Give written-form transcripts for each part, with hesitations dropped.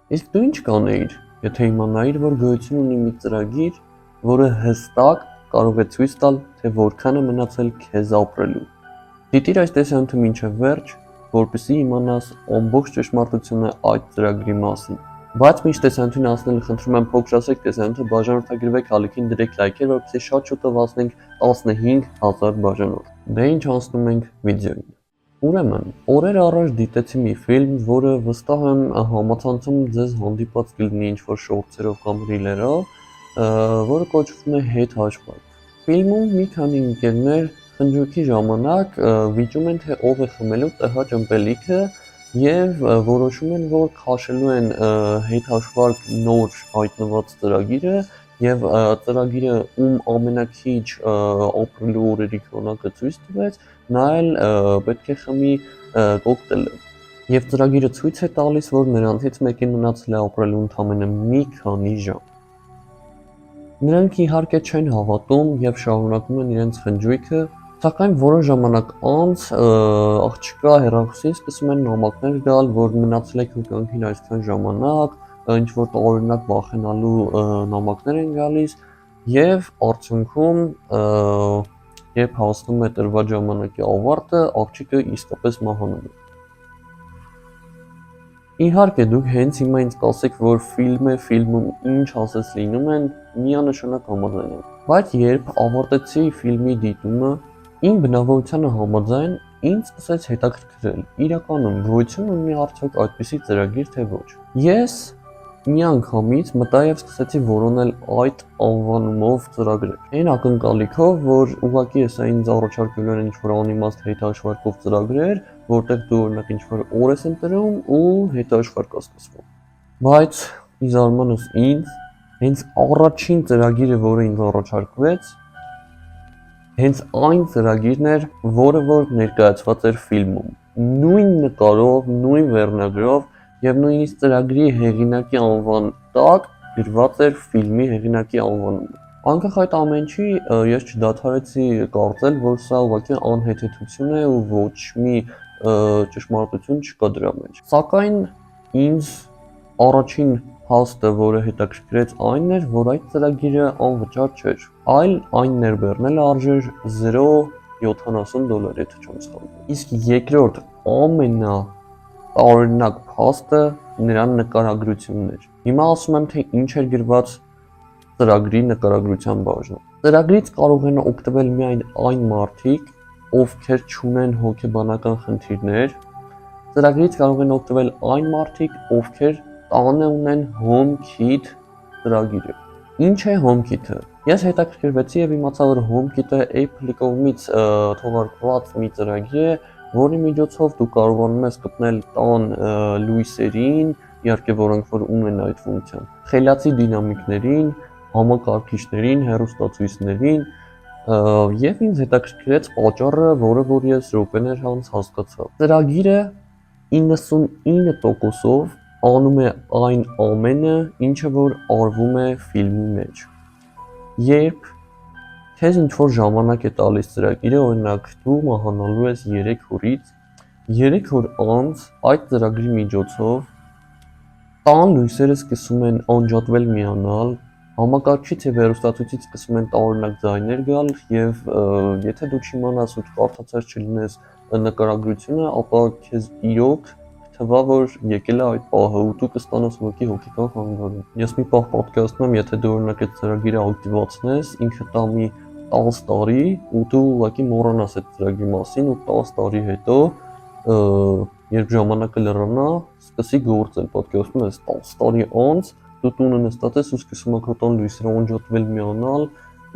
Իսկ դու ինչ կանեիր, եթե իմանայիր, որ գոյություն ունի մի ծրագիր, որը հստակ կարող է ցույց տալ, թե որքան է մնացել քեզ ապրելու։ Դիտիր այս տեսանյութը մինչև վերջ, որպեսզի իմանաս ամբողջ ճշմարտությունը այդ ծրագրի մասին։ Բայց միշտ տեսանյութին հասնելը խնդրում եմ փոքրացեք տեսանյութը, բաժանորդագրվեք, ալիքին դրեք լայքեր, որպեսզի շատ շուտով հասնենք 15000 բաժանորդ։ Դե ինչ անցնում ենք վիդեոին։ Ուրեմն, օրեր առաջ դիտեցի մի ֆիլմ, որը վստահ եմ համացանցում ձեզ հանդիպած կլինի ինչ-որ շորտերով կամ ռիլերով, որը կոչվում է Հետ հաշվարկ։ Ֆիլմում մի քանի ընկերներ խնջույքի ժամանակ վիճում են, թե ով է խմելու ՏՀ ջմբելիքը եւ որոշում են, որ քաշելու են Հետ հաշվարկ նոր հայտնված ծրագիրը եւ ծրագիրը ում ամենակիչ ապրելու օրերի քանակը ցույց տվեց, նա էլ պետք է խմի կոկտեյլը։ Եվ ծրագիրը ցույց է տալիս, որ նրանցից մեկին մնացել է ապրելու ընդամենը մի քանի ժամ։ Նրանք իհարկե չեն հավատում եւ շարունակում են իրենց խնջույքը, սակայն որոշ ժամանակ անց աղջկա հեռախոսին սկսում են նամակներ գալ, որ մնացել եք կյանքին այսքան ժամանակ, ինչ որ տարօրինակ վախենալու նամակներ են գալիս եւ արդյունքում երբ հասնում է տրված ժամանակի ավարտը, աղջիկը իսկապես մահանում է։ Իհարկե դուք հենց հիմա ինձ կասեք, որ ֆիլմում ինչ ասես լինում են, միանշանակ համաձայն եմ։ Բայց երբ ավարտեցի ֆիլմի դիտումը, իմ բնավորությանը համաձայն ինձ սկսեց հետաքրքրել, իրականում գոյություն ունի արդյոք այդպիսի ծրագիր, թե ոչ։ Ես միանգամից մտա եւ սկսեցի որոնել այդ անվանումով ծրագրեր։ Այն ակնկալիքով, որ ուղղակի հեսա ինձ առաջարկելու են ինչ-որ անիմաստ հետհաշվարկով ծրագրեր, որտեղ դու օրինակ ինչ-որ օր ես ընտրում ու հետհաշվարկ է սկսվում։ Բայց ի զարմանս ինձ, հենց առաջին ծրագիրը, որը ինձ առաջարկվեց, հենց այն ծրագիրն էր, որը որ ներկայացված էր ֆիլմում։ Նույն նկարով, նույն վերնագրով եւ նույնիսկ ծրագրի հեղինակի անվան տակ գրված էր ֆիլմի հեղինակի անվանումը։ Անկախ այդ ամենի, ես չդադարեցի կարծել, որ սա ուղղակի անհեթեթություն է ու ոչ մի ճշմարտություն չկա դրա մեջ։ Սակայն ինձ առաջին փաստը, որը հետաքրքրեց այն էր, որ այդ ծրագիրը անվճար չէր, այլ այն ներբեռնելը արժեր $0.70, եթե չեմ սխալվում։ Իսկ երկրորդ ամենատարօրինակ փաստը նրա նկարագրությունն էր։ Հիմա ասում եմ, թե ինչ էր գրված ծրագրի նկարագրության բաժնում։ Ծրագրից կարող են օգտվել միայն այն մարդիկ, ովքեր չունեն հոգեբանական խնդիրներ, ծրագրից կարող են օգտվել այն մարդիկ, ովքեր տանը ունեն HomeKit ծրագիրը։ Ինչ է HomeKit-ը։ Ես հետաքրքրվեցի եւ իմացա, որ HomeKit-ը Apple-ի կողմից թողարկված մի ծրագիր է, որի միջոցով դու կարողանում ես գտնել տան լույսերին, իհարկե որոնք որ ունեն այդ ֆունկցիան, խելացի դինամիկներին, համակարգիչներին, հեռուստացույցներին, եւ ինձ հետաքրքրեց պատճառը, որը որ ես րոպեներ անց հասկացա։ Ծրագիրը 99%-ով անում է այն ամենը, ինչը որ արվում է ֆիլմի մեջ։ Երբ քեզ ինչ-որ ժամանակ է տալիս ծրագիրը, օրինակ դու մահանալու ես 3 օրից, 3 օր անց այդ ծրագրի միջոցով տան լույսերը սկսում են անջատվել միանալ, համակարգիչից եւ հեռուստացույցից սկսում են տարօրինակ ձայներ գալ եւ եթե դու չիմանաս ու կարդացած չլինես նկարագրությունը, ապա քեզ իրոք թվա, որ եկել է այդ պահը ու դու կստանաս ուղղակի հոգեկան խանգարում։ Ես մի պահ պատկերացնում եմ, եթե դու օրինակ այդ ծրագիրը ակտիվացնես, ինքը տա մի 10 տարի ու դու ուղղակի մոռանաս այդ ծրագրի մասին ու 10 տարի հետո երբ ժամանակը լրանա, սկսի գործել, պատկերացնում ես 10 տարի անց դու տունը նստած ես ու սկսում եք հոտան լույսերը անջատվել միանալ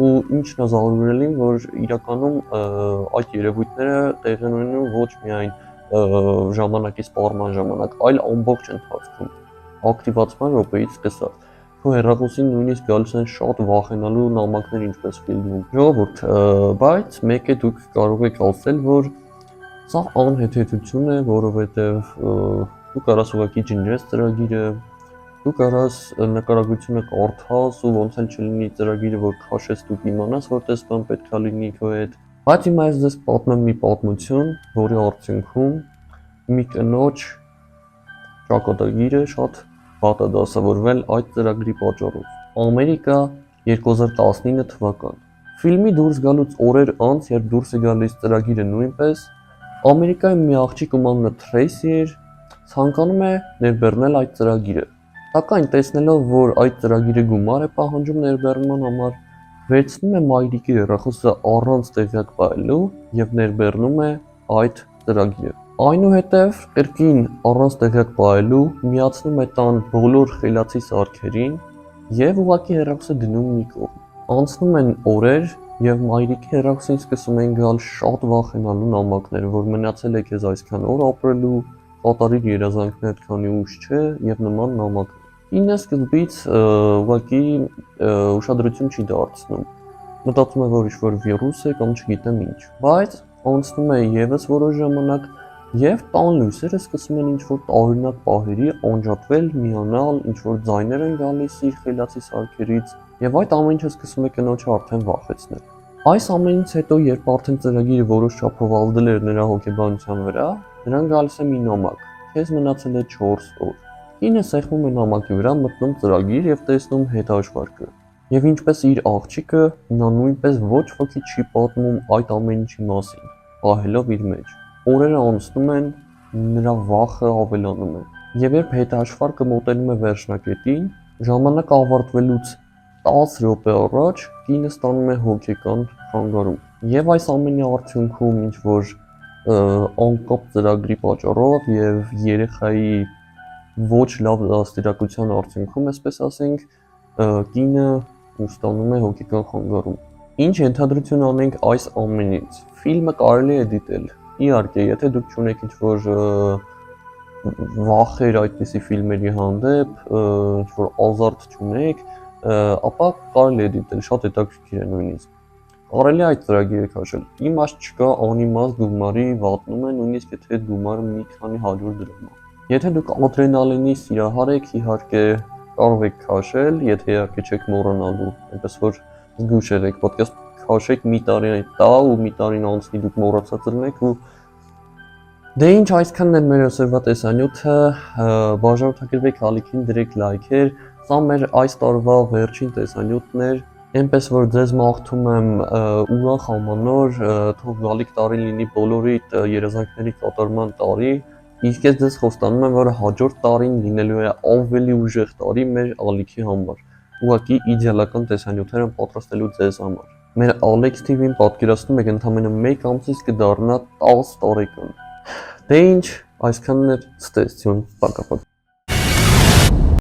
ու ինչն է զարմանալին, որ իրականում այդ երևույթները տեղի են ունենում ոչ միայն ժամանակի սպառման ժամանակ, այլ ամբողջ ընթացքում ակտիվացման րոպեից սկսած։ Քո հեռախոսին նույնիսկ գալիս են շատ վախենալու նամակներ, ինչպես ֆիլմում։ Ժողովուրդ, բայց մեկ է դուք կարող եք ասել, որ սա անհեթեթություն է, որովհետև դու կարաս ուղղակի ջնջես ծրագիրը, դու կարաս նկարագրությունը կարդաս ու ոնց էլ չլինի ծրագիրը, որ քաշես դու իմանաս, որ տես բան պետք է լինի քո հետ։ Բայց հիմա ես ձեզ պատմեմ մի պատմություն, որի արդյունքում մի կնոջ ճակատագիրը շատ վատ է դասավորվել այդ ծրագրի պատճառով։ Ամերիկա 2019 թվական։ Ֆիլմի դուրս գալուց օրեր անց, երբ դուրս է գալիս ծրագիրը նույնպես, Ամերիկայում մի աղջիկ ում անունը Թրեյսի էր, ցանկանում է ներբեռնել այդ ծրագիրը։ Սակայն տեսնելով, որ այդ ծրագիրը գումար է պահանջում ներբեռնման համար, վերցնում է մայրիկի հեռախոսը առանց տեղյակ պահելու եւ ներբեռնում է այդ ծրագիրը։ Այնուհետև կրկին առանց տեղյակ պահելու միացնում է տան բոլոր խելացի սարքերին եւ ուղղակի հեռախոսը դնում մի կողմ։ Անցնում են օրեր եւ մայրիկի հեռախոսին սկսում են գալ շատ վախենալու նամակներ, որ մնացել է քեզ այսքան օր ապրելու, կատարիր երազանքն այդքանի ուշ չէ եւ նման նամակներ։ Ինը սկզբից ուղղակի ուշադրություն չի դարձնում։ Մտածում է, որ ինչ-որ վիրուս է կամ չգիտեմ ինչ։ Բայց անցնում է եւս որոշ ժամանակ եւ տան լույսերը սկսում են ինչ-որ տարօրինակ պահերի անջատվել, միանալ, ինչ-որ ձայներ են գալիս իր խելացի սարքերից եւ այդ ամեն ինչը սկսում է կնոջը արդեն վախեցնել։ Այս ամենից հետո, երբ արդեն ծրագիրը որոշ չափով ազդել էր նրա հոգեբանության վրա, նրան գալիս է մի նամակ. «Քեզ մնացել է 4 օր»։ Ինը սեղմում է նամակի վրա, մտնում ծրագիր եւ տեսնում հետհաշվարկը։ Եվ ինչպես իր աղջիկը, նա նույնպես ոչ ոքի չի պատմում այդ ամեն ինչի մասին, պահելով իր մեջ։ Օրերը անցնում են, նրա վախը ավելանում է։ Եվ երբ հետհաշվարկը մոտենում է վերջնակետին, ժամանակը ավարտվելուց 10 րոպե առաջ կինը ստանում է հոգեկան խանգարում։ Եվ այս ամենի արդյունքում ինչ որ անկապ ծրագրի պատճառով եւ երեխայի ոչ լավ դաստիարակության արդյունքում, այսպես ասենք, կինը ստանում է հոգեկան խանգարում։ Ինչ ենթադրություն անենք այս ամենից։ Ֆիլմը կարելի է դիտել։ Իհարկե, եթե դուք չունեք ինչ-որ վախեր այդպիսի ֆիլմերի հանդեպ, ինչ-որ ազարտ չունեք, ապա կարելի է դիտել, շատ հետաքրքիր է նույնիսկ։ Կարելի է այդ ծրագիրը քաշել։ Իմաստ չկա, անիմաստ գումարի վատնում է, նույնիսկ եթե այդ գումարը մի քանի 100 դրամ է։ Եթե դուք ադրենալինի սիրահար եք, իհարկե կարող եք քաշել, եթե իհարկե չեք մոռանալու, այնպես որ զգուշ եք, պատկաստ քաշեք մի տարի տա ու մի տարին անցնի դուք մոռացած լինեք ու դե ինչ, այսքանն էր մեր այսօրվա տեսանյութը, բաժանորդագրվեք ալիքին, դրեք լայքեր, սա մեր այս տարվա վերջին տեսանյութն էր, այնպես որ ձեզ մաղթում եմ ուրախ ամանոր, թող գալիք տարին լինի բոլորիդ երազանքների կատարման տարի, իսկ ես ձեզ խոստանում եմ, որ հաջորդ տարին լինելու է ավելի ուժեղ տարի մեր ալիքի համար, ուղղակի իդեալական տեսանյութեր եմ պատրաստելու ձեզ համար։ Մեր Alex TV-ն պատկերացնում եք ընդամենը 1 ամսից կդառնա 10 տարեկան։ Դե ինչ, այսքանն էր, ցտեսություն, պակապակ։